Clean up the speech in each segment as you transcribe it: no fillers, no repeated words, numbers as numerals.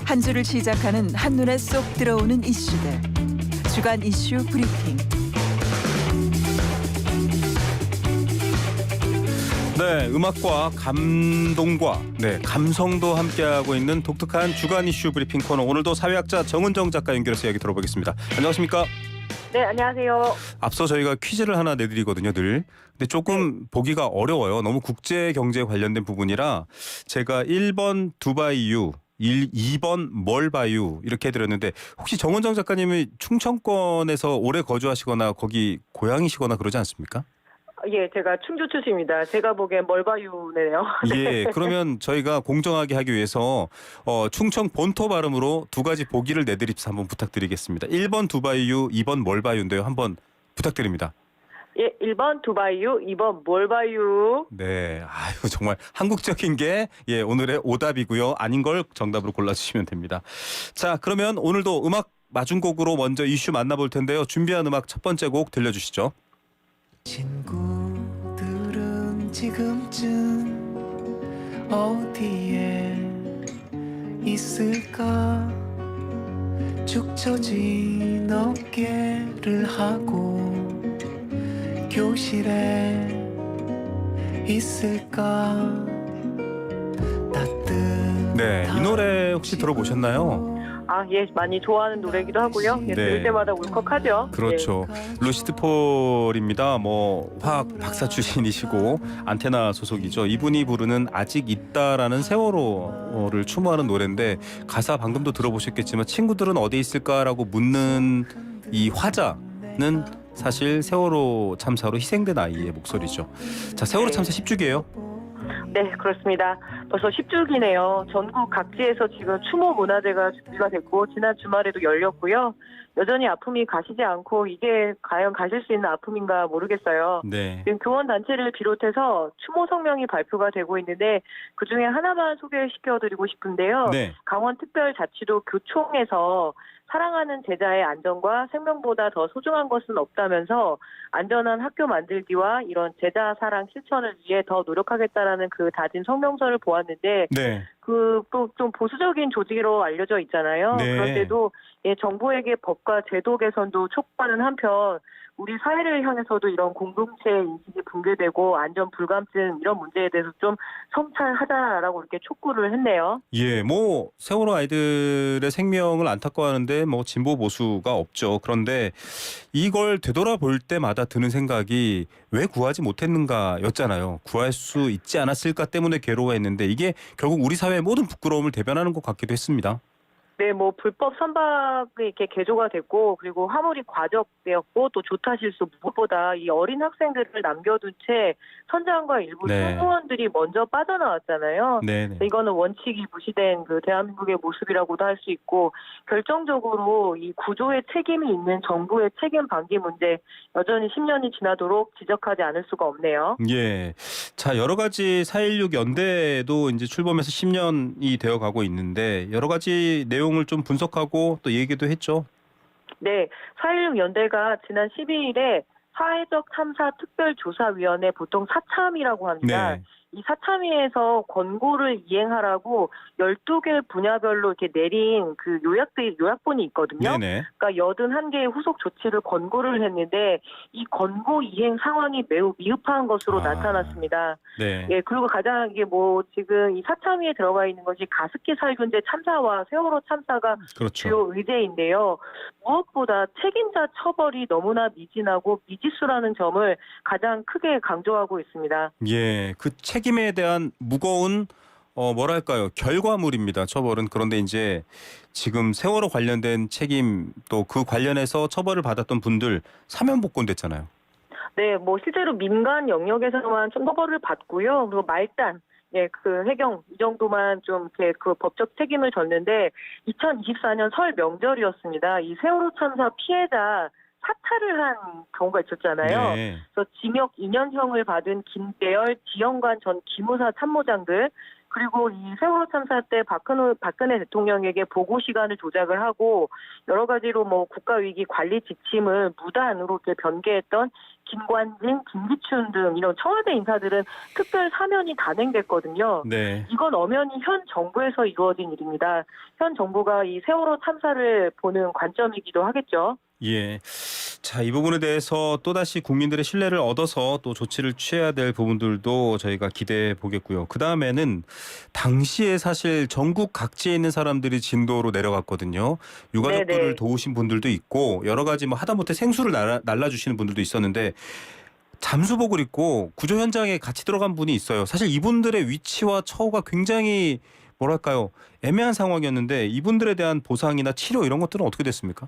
한 주를 시작하는 한눈에 쏙 들어오는 이슈들. 주간 이슈 브리핑. 네, 음악과 감동과 감성도 함께하고 있는 독특한 주간 이슈 브리핑 코너. 오늘도 사회학자 정은정 작가 연결해서 이야기 들어보겠습니다. 안녕하십니까? 네, 안녕하세요. 앞서 저희가 퀴즈를 하나 내드리거든요, 늘. 근데 조금 보기가 어려워요. 너무 국제 경제 관련된 부분이라 제가 1번 두바이유, 2번 뭘 봐유 이렇게 해드렸는데 혹시 정은정 작가님이 충청권에서 오래 거주하시거나 거기 고향이시거나 그러지 않습니까? 예, 제가 충주 출신입니다. 제가 보기엔 멀바유네요. 예, 그러면 저희가 공정하게 하기 위해서 충청 본토 발음으로 두 가지 보기를 내드립니다. 한번 부탁드리겠습니다. 1번 두바이유, 2번 뭘 봐유인데요. 한번 부탁드립니다. 예, 1번 두바이유, 2번 멀바유. 네, 아유 정말 한국적인 게 오늘의 오답이고요. 아닌 걸 정답으로 골라주시면 됩니다. 자, 그러면 오늘도 음악 마중곡으로 먼저 이슈 만나볼 텐데요. 준비한 음악 첫 번째 곡 들려주시죠. 친구들은 지금쯤 어디에 있을까? 축 처진 어깨를 하고 교실에 있을까? 네, 이 노래 혹시 들어보셨나요? 아, 예, 많이 좋아하는 노래기도 하고요. 예, 들을 때마다 울컥하죠. 그렇죠. 루시드 폴입니다. 화학 박사 출신이시고 안테나 소속이죠. 이분이 부르는 아직 있다라는 세월호를 추모하는 노래인데 가사 방금도 들어보셨겠지만 친구들은 어디 있을까라고 묻는 이 화자는 사실 세월호 참사로 희생된 아이의 목소리죠. 자, 세월호 참사 10주기예요. 네, 그렇습니다. 벌써 10주기네요. 전국 각지에서 지금 추모 문화제가 준비가 됐고 지난 주말에도 열렸고요. 여전히 아픔이 가시지 않고 이게 과연 가실 수 있는 아픔인가 모르겠어요. 네. 지금 교원단체를 비롯해서 추모 성명이 발표가 되고 있는데 그중에 하나만 소개시켜드리고 싶은데요. 네. 강원특별자치도 교총에서 사랑하는 제자의 안전과 생명보다 더 소중한 것은 없다면서 안전한 학교 만들기와 이런 제자 사랑 실천을 위해 더 노력하겠다라는 그 다진 성명서를 보았는데 네. 그 또 좀 보수적인 조직으로 알려져 있잖아요. 네. 그런데도 정부에게 법과 제도 개선도 촉구하는 한편 우리 사회를 향해서도 이런 공동체 인식이 붕괴되고 안전 불감증 이런 문제에 대해서 좀 성찰하자라고 이렇게 촉구를 했네요. 예, 세월호 아이들의 생명을 안타까워하는데 진보 보수가 없죠. 그런데 이걸 되돌아볼 때마다 드는 생각이 왜 구하지 못했는가였잖아요. 구할 수 있지 않았을까 때문에 괴로워했는데 이게 결국 우리 사회의 모든 부끄러움을 대변하는 것 같기도 했습니다. 네, 불법 선박이 이렇게 개조가 됐고, 그리고 화물이 과적되었고, 또 조타 실수, 무엇보다 이 어린 학생들을 남겨둔 채 선장과 일부 승무원들이 먼저 빠져나왔잖아요. 네네. 이거는 원칙이 무시된 그 대한민국의 모습이라고도 할 수 있고, 결정적으로 이 구조의 책임이 있는 정부의 책임 방기 문제, 여전히 10년이 지나도록 지적하지 않을 수가 없네요. 예. 자, 여러 가지 4.16 연대도 이제 출범해서 10년이 되어 가고 있는데 여러 가지 내용을 좀 분석하고 또 얘기도 했죠. 네, 4.16 연대가 지난 12일에 사회적 참사 특별조사위원회 보통 사참이라고 합니다. 네. 이 사참위에서 권고를 이행하라고 12개 분야별로 이렇게 내린 그 요약본이 있거든요. 네네. 그러니까 81개의 후속 조치를 권고를 했는데 이 권고 이행 상황이 매우 미흡한 것으로 나타났습니다. 네. 예, 그리고 가장 이게 지금 이 사참위에 들어가 있는 것이 가습기 살균제 참사와 세월호 참사가 그렇죠. 주요 의제인데요. 무엇보다 책임자 처벌이 너무나 미진하고 미지수라는 점을 가장 크게 강조하고 있습니다. 예, 그 책임에 대한 무거운 결과물입니다. 처벌은. 그런데 이제 지금 세월호 관련된 책임 또 그 관련해서 처벌을 받았던 분들 사면 복권됐잖아요. 네, 실제로 민간 영역에서만 좀 처벌을 받고요. 그리고 말단, 그 해경 이 정도만 좀 이렇게 그 법적 책임을 졌는데 2024년 설 명절이었습니다. 이 세월호 참사 피해자 사퇴를 한 경우가 있었잖아요. 네. 그래서 징역 2년형을 받은 김대열, 지영관 전 기무사 참모장들 그리고 이 세월호 참사 때 박근혜 대통령에게 보고 시간을 조작을 하고 여러 가지로 뭐 국가위기 관리 지침을 무단으로 이렇게 변개했던 김관진, 김기춘 등 이런 청와대 인사들은 특별 사면이 단행됐거든요. 네. 이건 엄연히 현 정부에서 이루어진 일입니다. 현 정부가 이 세월호 참사를 보는 관점이기도 하겠죠. 예. 자, 이 부분에 대해서 또다시 국민들의 신뢰를 얻어서 또 조치를 취해야 될 부분들도 저희가 기대해 보겠고요. 그다음에는 당시에 사실 전국 각지에 있는 사람들이 진도로 내려갔거든요. 유가족들을 네네. 도우신 분들도 있고 여러 가지 뭐 하다못해 생수를 날라주시는 분들도 있었는데 잠수복을 입고 구조 현장에 같이 들어간 분이 있어요. 사실 이분들의 위치와 처우가 굉장히 뭐랄까요? 애매한 상황이었는데 이분들에 대한 보상이나 치료 이런 것들은 어떻게 됐습니까?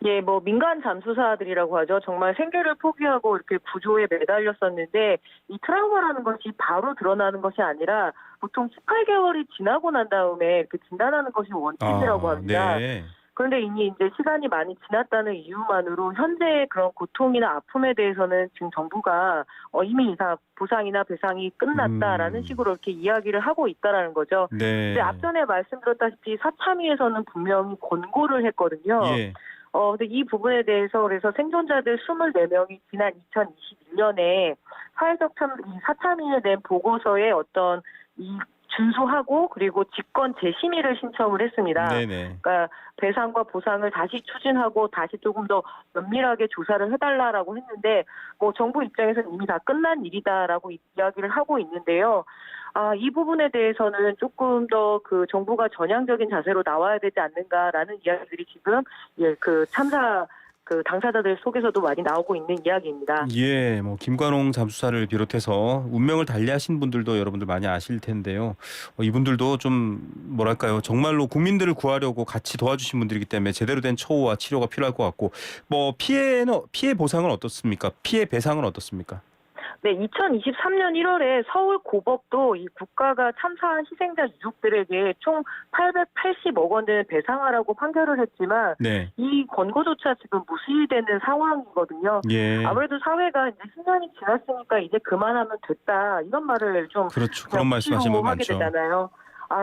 예, 뭐 민간 잠수사들이라고 하죠. 정말 생계를 포기하고 이렇게 구조에 매달렸었는데 이 트라우마라는 것이 바로 드러나는 것이 아니라 보통 18개월이 지나고 난 다음에 이렇게 진단하는 것이 원칙이라고 합니다. 네. 그런데 이미 이제 시간이 많이 지났다는 이유만으로 현재의 그런 고통이나 아픔에 대해서는 지금 정부가 이미 보상이나 배상이 끝났다라는 식으로 이렇게 이야기를 하고 있다라는 거죠. 네. 근데 앞전에 말씀드렸다시피 사참위에서는 분명히 권고를 했거든요. 예. 근데 이 부분에 대해서 그래서 생존자들 24명이 지난 2021년에 사회적 사참위에 낸 보고서에 어떤 이 준수하고 그리고 직권 재심의를 신청을 했습니다. 네네. 그러니까 배상과 보상을 다시 추진하고 다시 조금 더 면밀하게 조사를 해달라라고 했는데 뭐 정부 입장에서는 이미 다 끝난 일이다라고 이야기를 하고 있는데요. 이 부분에 대해서는 조금 더 그 정부가 전향적인 자세로 나와야 되지 않는가라는 이야기들이 지금 그 참사 그 당사자들 속에서도 많이 나오고 있는 이야기입니다. 예, 뭐 김관홍 잠수사를 비롯해서 운명을 달리하신 분들도 여러분들 많이 아실 텐데요. 이분들도 좀 뭐랄까요, 정말로 국민들을 구하려고 같이 도와주신 분들이기 때문에 제대로 된 처우와 치료가 필요할 것 같고, 뭐 피해 보상은 어떻습니까? 피해 배상은 어떻습니까? 네, 2023년 1월에 서울 고법도 이 국가가 참사한 희생자 유족들에게 총 880억 원을 배상하라고 판결을 했지만 네. 이 권고조차 지금 무시되는 상황이거든요. 예. 아무래도 사회가 이제 10년이 지났으니까 이제 그만하면 됐다 이런 말을 좀 그렇죠. 그런 말씀하시는 분 하게 많죠. 되잖아요.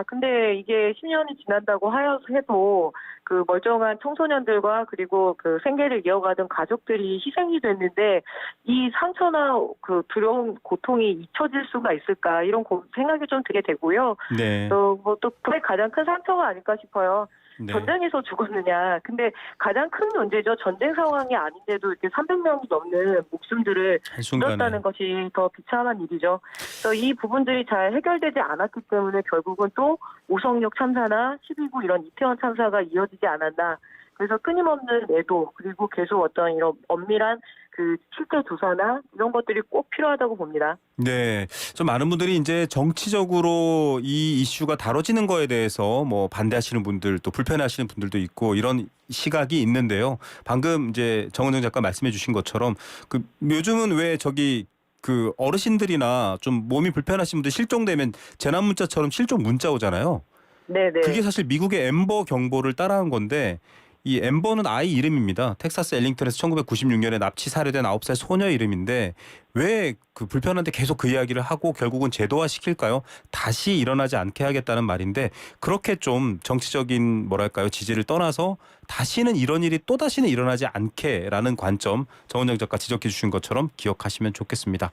근데 이게 10년이 지난다고 해도 그 멀쩡한 청소년들과 그리고 그 생계를 이어가던 가족들이 희생이 됐는데 이 상처나 그 두려운 고통이 잊혀질 수가 있을까 이런 생각이 좀 들게 되고요. 네. 또 그게 가장 큰 상처가 아닐까 싶어요. 네. 전쟁에서 죽었느냐. 근데 가장 큰 문제죠. 전쟁 상황이 아닌데도 이렇게 300명이 넘는 목숨들을 한순간에. 잃었다는 것이 더 비참한 일이죠. 그래서 이 부분들이 잘 해결되지 않았기 때문에 결국은 또 오성역 참사나 12구 이런 이태원 참사가 이어지지 않았나. 그래서 끊임없는 애도 그리고 계속 어떤 이런 엄밀한 그 실태 조사나 이런 것들이 꼭 필요하다고 봅니다. 네, 좀 많은 분들이 이제 정치적으로 이 이슈가 다뤄지는 거에 대해서 뭐 반대하시는 분들 또 불편해하시는 분들도 있고 이런 시각이 있는데요. 방금 이제 정은정 작가 말씀해주신 것처럼 그 요즘은 왜 저기 그 어르신들이나 좀 몸이 불편하신 분들 실종되면 재난 문자처럼 실종 문자 오잖아요. 네네. 그게 사실 미국의 엠버 경보를 따라한 건데. 이 엠버는 아이 이름입니다. 텍사스 엘링턴에서 1996년에 납치 살해된 9살 소녀 이름인데 왜 그 불편한데 계속 그 이야기를 하고 결국은 제도화 시킬까요? 다시 일어나지 않게 하겠다는 말인데 그렇게 좀 정치적인 뭐랄까요 지지를 떠나서 다시는 이런 일이 또 다시는 일어나지 않게라는 관점 정은정 작가 지적해 주신 것처럼 기억하시면 좋겠습니다.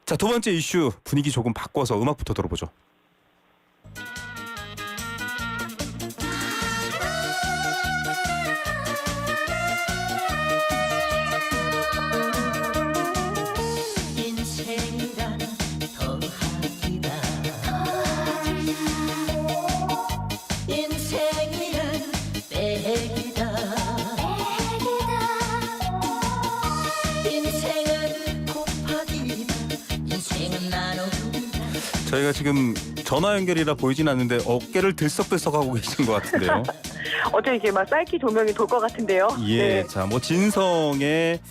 자, 두 번째 이슈 분위기 조금 바꿔서 음악부터 들어보죠. 저희가 지금 전화 연결이라 보이진 않는데 어깨를 들썩들썩하고 계신 것 같은데요. 어제 이게 막 사이키 조명이 돌 것 같은데요. 예, 네. 자, 뭐 진성의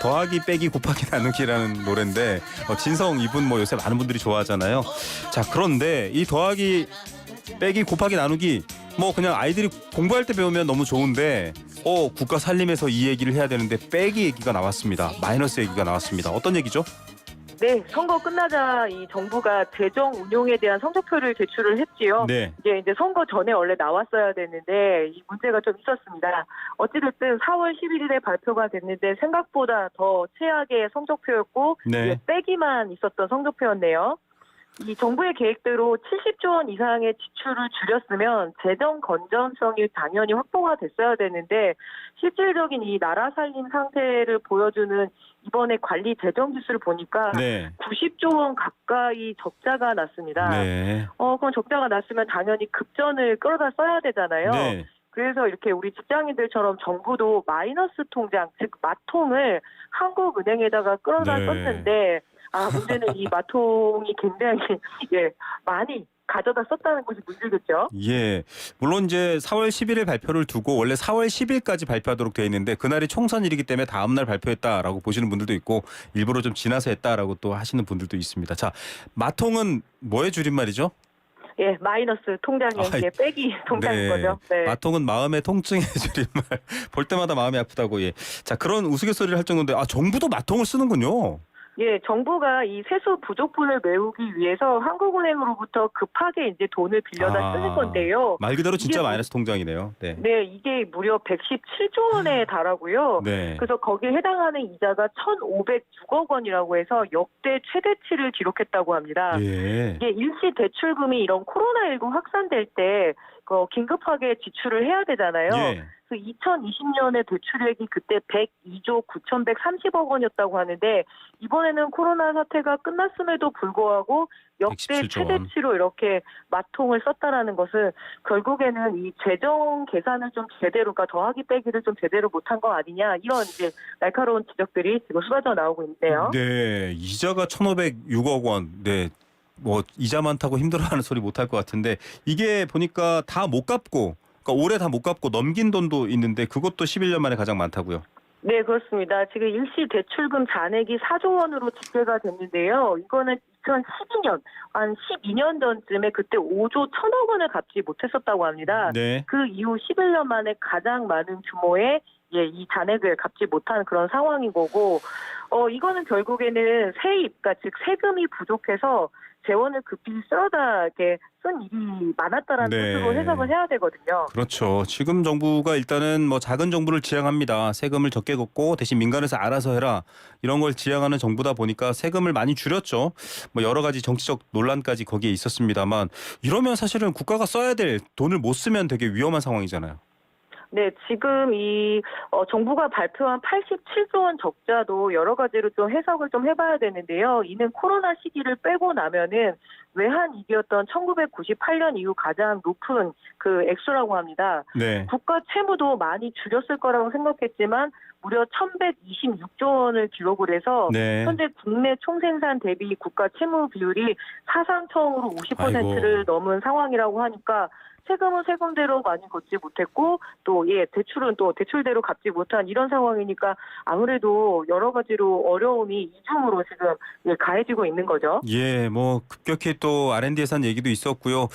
더하기 빼기 곱하기 나누기라는 노래인데 진성 이분 뭐 요새 많은 분들이 좋아하잖아요. 자, 그런데 이 더하기 빼기 곱하기 나누기 뭐 그냥 아이들이 공부할 때 배우면 너무 좋은데 국가 살림에서 이 얘기를 해야 되는데 빼기 얘기가 나왔습니다. 마이너스 얘기가 나왔습니다. 어떤 얘기죠? 네, 선거 끝나자 이 정부가 재정 운용에 대한 성적표를 제출을 했지요. 네. 이제 선거 전에 원래 나왔어야 됐는데 이 문제가 좀 있었습니다. 어찌됐든 4월 11일에 발표가 됐는데 생각보다 더 최악의 성적표였고 네. 빼기만 있었던 성적표였네요. 이 정부의 계획대로 70조 원 이상의 지출을 줄였으면 재정 건전성이 당연히 확보가 됐어야 되는데 실질적인 이 나라 살림 상태를 보여주는 이번에 관리 재정 지수를 보니까 네. 90조 원 가까이 적자가 났습니다. 네. 그럼 적자가 났으면 당연히 급전을 끌어다 써야 되잖아요. 네. 그래서 이렇게 우리 직장인들처럼 정부도 마이너스 통장, 즉 마통을 한국은행에다가 끌어다 네. 썼는데 문제는 이 마통이 굉장히 많이 가져다 썼다는 것이 문제겠죠. 예. 물론 이제 4월 11일 발표를 두고 원래 4월 10일까지 발표하도록 돼 있는데 그날이 총선일이기 때문에 다음 날 발표했다라고 보시는 분들도 있고 일부러 좀 지나서 했다라고 또 하시는 분들도 있습니다. 자, 마통은 뭐의 줄임말이죠? 예, 마이너스 통장에 이제 빼기 통장인 거죠. 네. 마통은 마음의 통증의 줄임말. 볼 때마다 마음이 아프다고. 예. 자, 그런 우스갯소리를 할 정도인데 정부도 마통을 쓰는군요. 예, 정부가 이 세수 부족분을 메우기 위해서 한국은행으로부터 급하게 이제 돈을 빌려다 쓰는 건데요. 말 그대로 진짜 이게 마이너스 통장이네요. 네. 네, 이게 무려 117조 원에 달하고요. 네. 그래서 거기에 해당하는 이자가 1,506억 원이라고 해서 역대 최대치를 기록했다고 합니다. 예. 이게 일시 대출금이 이런 코로나19 확산될 때 긴급하게 지출을 해야 되잖아요. 예. 2020년에 대출액이 그때 102조 9,130억 원이었다고 하는데 이번에는 코로나 사태가 끝났음에도 불구하고 역대 117조 원. 최대치로 이렇게 마통을 썼다라는 것은 결국에는 이 재정 계산을 좀 제대로, 그러니까 더하기 빼기를 좀 제대로 못한 거 아니냐, 이런 이제 날카로운 지적들이 지금 쏟아져 나오고 있는데요. 네, 이자가 1,506억 원. 네. 뭐 이자 많다고 힘들어하는 소리 못할 것 같은데 이게 보니까 다 못 갚고, 그러니까 올해 다 못 갚고 넘긴 돈도 있는데 그것도 11년 만에 가장 많다고요. 네, 그렇습니다. 지금 일시 대출금 잔액이 4조 원으로 집계가 됐는데요. 이거는 2012년, 한 12년 전쯤에 그때 5조 1천억 원을 갚지 못했었다고 합니다. 네. 그 이후 11년 만에 가장 많은 규모의 이 잔액을 갚지 못한 그런 상황인 거고, 이거는 결국에는 세입, 그러니까 즉 세금이 부족해서 재원을 급히 쓸어다 이렇게 쓴 일이 많았다라는 네. 뜻으로 해석을 해야 되거든요. 그렇죠. 지금 정부가 일단은 뭐 작은 정부를 지향합니다. 세금을 적게 걷고 대신 민간에서 알아서 해라. 이런 걸 지향하는 정부다 보니까 세금을 많이 줄였죠. 뭐 여러 가지 정치적 논란까지 거기에 있었습니다만 이러면 사실은 국가가 써야 될 돈을 못 쓰면 되게 위험한 상황이잖아요. 네, 지금 정부가 발표한 87조 원 적자도 여러 가지로 좀 해석을 좀 해봐야 되는데요. 이는 코로나 시기를 빼고 나면은 외환위기였던 1998년 이후 가장 높은 그 액수라고 합니다. 네. 국가 채무도 많이 줄였을 거라고 생각했지만 무려 1,126조 원을 기록을 해서 네. 현재 국내 총생산 대비 국가 채무 비율이 사상 처음으로 50%를 넘은 상황이라고 하니까 세금은 세금대로 많이 걷지 못했고 또 대출은 또 대출대로 갚지 못한 이런 상황이니까 아무래도 여러 가지로 어려움이 이중으로 지금 가해지고 있는 거죠. 예, 뭐 급격히 또 R&D 예산 얘기도 있었고요.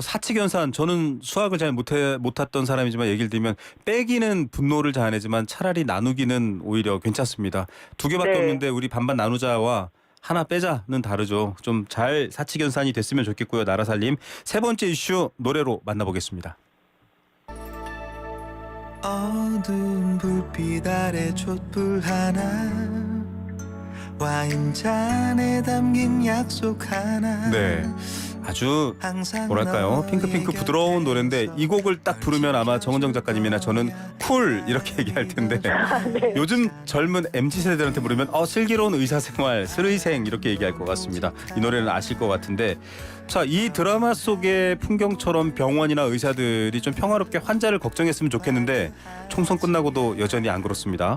사칙연산, 저는 수학을 잘 못했던 사람이지만 얘기를 들면 빼기는 분노를 자아내지만 차라리 나누기는 오히려 괜찮습니다. 두 개밖에 네. 없는데 우리 반반 나누자와 하나 빼자는 다르죠. 좀 잘 사칙연산이 됐으면 좋겠고요. 나라 살림. 세 번째 이슈 노래로 만나보겠습니다. 어두운 불빛 아래 촛불 하나 와인잔에 담긴 약속 하나 네. 아주 뭐랄까요, 핑크핑크 부드러운 노래인데 이 곡을 딱 부르면 아마 정은정 작가님이나 저는 쿨 이렇게 얘기할 텐데 네. 요즘 젊은 MZ세대들한테 부르면 슬기로운 의사생활, 스의생 이렇게 얘기할 것 같습니다. 이 노래는 아실 것 같은데 자, 이 드라마 속의 풍경처럼 병원이나 의사들이 좀 평화롭게 환자를 걱정했으면 좋겠는데 총선 끝나고도 여전히 안 그렇습니다.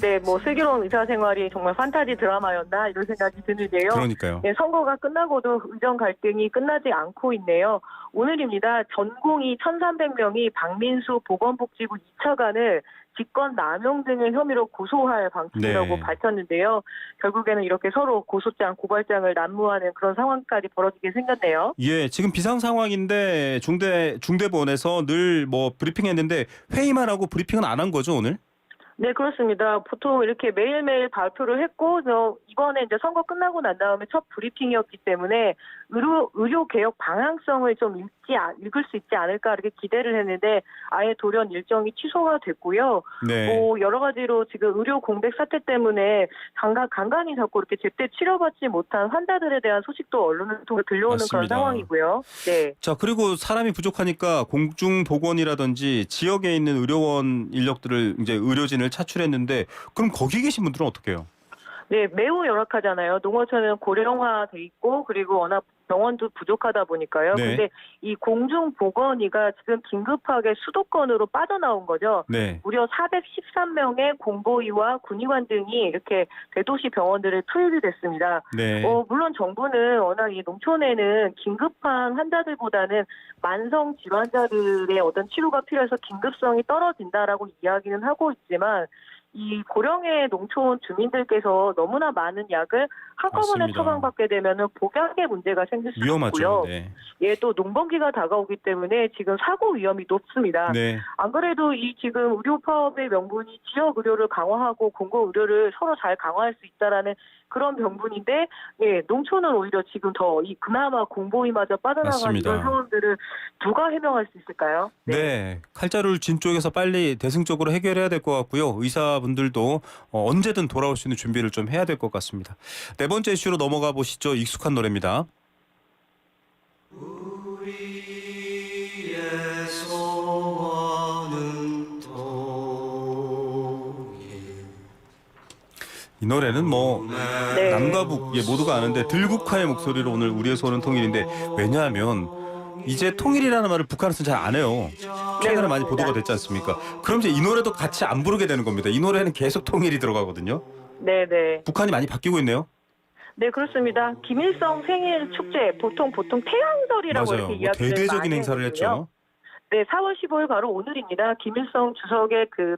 네, 뭐 슬기로운 의사생활이 정말 판타지 드라마였나 이런 생각이 드는데요. 그러니까요. 네, 선거가 끝나고도 의정 갈등이 끝나지 않고 있네요. 오늘입니다. 전공의 1,300명이 박민수 보건복지부 2차관을 직권 남용 등의 혐의로 고소할 방침이라고 네. 밝혔는데요. 결국에는 이렇게 서로 고소장, 고발장을 난무하는 그런 상황까지 벌어지게 생겼네요. 예, 지금 비상 상황인데 중대본에서 늘 뭐 브리핑했는데 회의만 하고 브리핑은 안 한 거죠, 오늘? 네, 그렇습니다. 보통 이렇게 매일매일 발표를 했고, 이번에 이제 선거 끝나고 난 다음에 첫 브리핑이었기 때문에 의료 개혁 방향성을 좀 읽을 수 있지 않을까 이렇게 기대를 했는데 아예 돌연 일정이 취소가 됐고요. 네. 뭐 여러 가지로 지금 의료 공백 사태 때문에 간간히 자꾸 이렇게 제때 치료받지 못한 환자들에 대한 소식도 언론을 통해 들려오는 그런 맞습니다. 상황이고요. 네. 자, 그리고 사람이 부족하니까 공중보건이라든지 지역에 있는 의료원 인력들을 이제 의료진을 차출했는데 그럼 거기 계신 분들은 어떻게 해요? 네, 매우 열악하잖아요. 농어촌은 고령화돼 있고 그리고 워낙 병원도 부족하다 보니까요. 네. 근데 이 공중보건의가 지금 긴급하게 수도권으로 빠져나온 거죠. 네. 무려 413명의 공보의와 군의관 등이 이렇게 대도시 병원들에 투입이 됐습니다. 네. 물론 정부는 워낙 이 농촌에는 긴급한 환자들보다는 만성 질환자들의 어떤 치료가 필요해서 긴급성이 떨어진다라고 이야기는 하고 있지만 이 고령의 농촌 주민들께서 너무나 많은 약을 한꺼번에 맞습니다. 처방받게 되면은 복약의 문제가 생길 수 위험하죠. 있고요. 네. 예, 또 농번기가 다가오기 때문에 지금 사고 위험이 높습니다. 네. 안 그래도 이 지금 의료 파업의 명분이 지역 의료를 강화하고 공공 의료를 서로 잘 강화할 수 있다라는 그런 명분인데, 예, 농촌은 오히려 지금 더 그나마 공보위마저 빠져나간 맞습니다. 이런 상황들을 누가 해명할 수 있을까요? 네. 칼자루를 쥔 쪽에서 빨리 대승적으로 해결해야 될 것 같고요. 의사분들도 언제든 돌아올 수 있는 준비를 좀 해야 될 것 같습니다. 네 번째 이슈로 넘어가 보시죠. 익숙한 노래입니다. 우리의 소원은 통일. 이 노래는 뭐 네. 남과 북 모두가 아는데 들국화의 목소리로 오늘 우리의 소원은 통일인데 왜냐하면 이제 통일이라는 말을 북한에서는 잘 안 해요. 최근에 많이 보도가 됐지 않습니까? 그럼 이제 이 노래도 같이 안 부르게 되는 겁니다. 이 노래는 계속 통일이 들어가거든요. 네네. 북한이 많이 바뀌고 있네요. 네, 그렇습니다. 김일성 생일 축제, 보통 태양절이라고 맞아요. 이렇게 뭐 이야기를 대대적인 많이 행사를 하거든요. 했죠. 네, 4월 15일 바로 오늘입니다. 김일성 주석의 그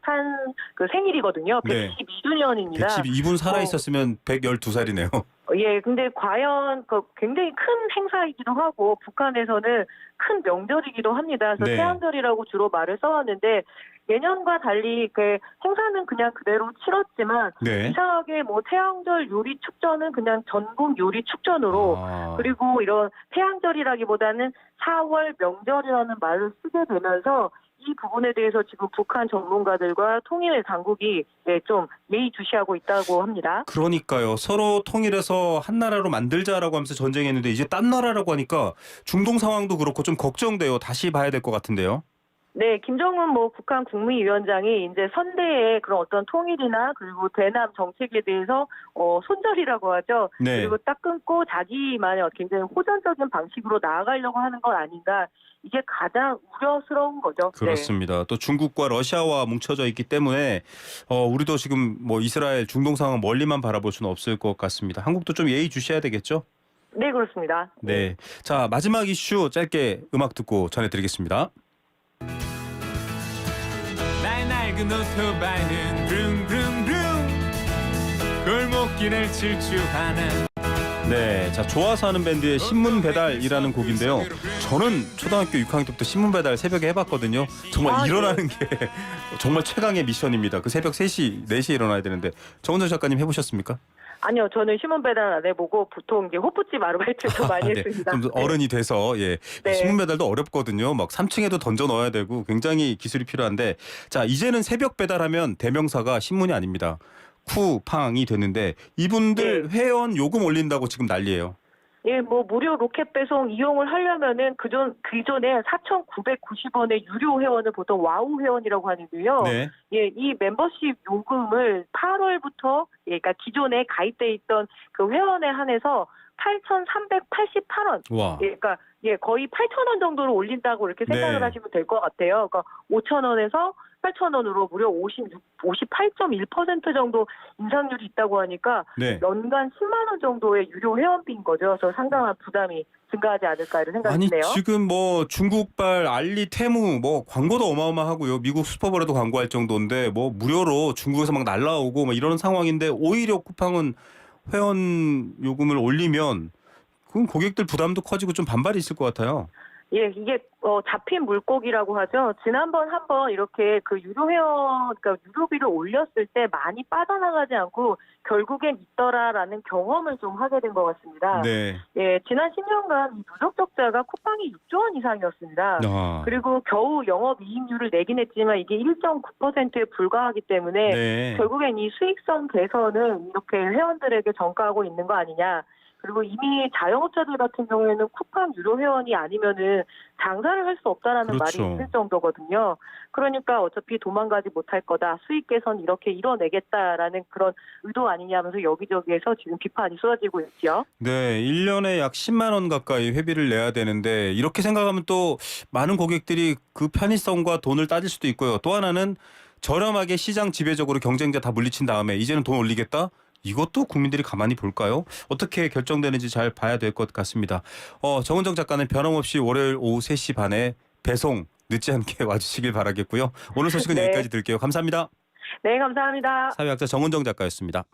생일이거든요. 네. 112주년입니다. 112분 살아 있었으면 112살이네요. 예, 근데 과연 굉장히 큰 행사이기도 하고 북한에서는 큰 명절이기도 합니다. 그래서 네. 태양절이라고 주로 말을 써왔는데 예년과 달리 그 행사는 그냥 그대로 치렀지만 네. 이상하게 뭐 태양절 요리 축전은 그냥 전국 요리 축전으로 그리고 이런 태양절이라기보다는 4월 명절이라는 말을 쓰게 되면서 이 부분에 대해서 지금 북한 전문가들과 통일 당국이 좀 예의주시하고 있다고 합니다. 그러니까요. 서로 통일해서 한 나라로 만들자라고 하면서 전쟁했는데 이제 딴 나라라고 하니까 중동 상황도 그렇고 좀 걱정돼요. 다시 봐야 될 것 같은데요. 네, 김정은 북한 국무위원장이 이제 선대의 그런 어떤 통일이나 그리고 대남 정책에 대해서 손절이라고 하죠. 네. 그리고 딱 끊고 자기만의 굉장히 호전적인 방식으로 나아가려고 하는 건 아닌가. 이게 가장 우려스러운 거죠. 그렇습니다. 또 중국과 러시아와 뭉쳐져 있기 때문에 우리도 지금 뭐 이스라엘 중동 상황 멀리만 바라볼 수는 없을 것 같습니다. 한국도 좀 예의 주셔야 되겠죠? 네, 그렇습니다. 네. 자, 마지막 이슈 짧게 음악 듣고 전해드리겠습니다. 나의 낡은 오토바이는 붕붕붕 골목길을 질주하는 네, 자 좋아서 하는 밴드의 신문 배달이라는 곡인데요. 저는 초등학교 6학년 때부터 신문 배달 새벽에 해봤거든요. 정말 일어나는 게 정말 최강의 미션입니다. 그 새벽 3시, 4시에 일어나야 되는데 정은정 작가님 해보셨습니까? 아니요, 저는 신문 배달 안 해보고 보통 이제 호프집 아르바이트도 많이 네, 했습니다. 좀 어른이 돼서 네. 신문 배달도 어렵거든요. 막 3층에도 던져 넣어야 되고 굉장히 기술이 필요한데 자 이제는 새벽 배달하면 대명사가 신문이 아닙니다. 쿠팡이 됐는데 이분들 회원 요금 올린다고 지금 난리예요. 예, 무료 로켓 배송 이용을 하려면은 그전에 4,990원의 유료 회원을 보통 와우 회원이라고 하는데요. 네. 예, 이 멤버십 요금을 8월부터 그러니까 기존에 가입돼 있던 그 회원에 한해서 8,388원. 와. 그러니까 거의 8,000원 정도로 올린다고 이렇게 생각을 네. 하시면 될 것 같아요. 그러니까 5,000원에서 18,000원으로 무려 58.1% 정도 인상률이 있다고 하니까 네. 연간 10만 원 정도의 유료 회원비인 거죠. 그래서 상당한 부담이 증가하지 않을까 이런 생각이 아니 드네요. 지금 뭐 중국발 알리 테무 뭐 광고도 어마어마하고요. 미국 슈퍼볼에도 광고할 정도인데 뭐 무료로 중국에서 막 날라오고 뭐 이런 상황인데 오히려 쿠팡은 회원 요금을 올리면 그럼 고객들 부담도 커지고 좀 반발이 있을 것 같아요. 예, 이게 잡힌 물고기라고 하죠. 지난번 한번 이렇게 그 유료 회원, 그러니까 유료비를 올렸을 때 많이 빠져나가지 않고 결국엔 있더라라는 경험을 좀 하게 된 것 같습니다. 네. 예, 지난 10년간 이 누적 적자가 쿠팡이 6조 원 이상이었습니다. 아. 그리고 겨우 영업이익률을 내긴 했지만 이게 1.9%에 불과하기 때문에 네. 결국엔 이 수익성 개선은 이렇게 회원들에게 전가하고 있는 거 아니냐. 그리고 이미 자영업자들 같은 경우에는 쿠팡 유료 회원이 아니면은 장사를 할 수 없다라는 그렇죠. 말이 있을 정도거든요. 그러니까 어차피 도망가지 못할 거다. 수익 개선 이렇게 이뤄내겠다라는 그런 의도 아니냐면서 여기저기에서 지금 비판이 쏟아지고 있죠. 네, 1년에 약 10만 원 가까이 회비를 내야 되는데 이렇게 생각하면 또 많은 고객들이 그 편의성과 돈을 따질 수도 있고요. 또 하나는 저렴하게 시장 지배적으로 경쟁자 다 물리친 다음에 이제는 돈 올리겠다? 이것도 국민들이 가만히 볼까요? 어떻게 결정되는지 잘 봐야 될 것 같습니다. 정은정 작가는 변함없이 월요일 오후 3시 반에 배송 늦지 않게 와주시길 바라겠고요. 오늘 소식은 네. 여기까지 들게요. 감사합니다. 네, 감사합니다. 사회학자 정은정 작가였습니다.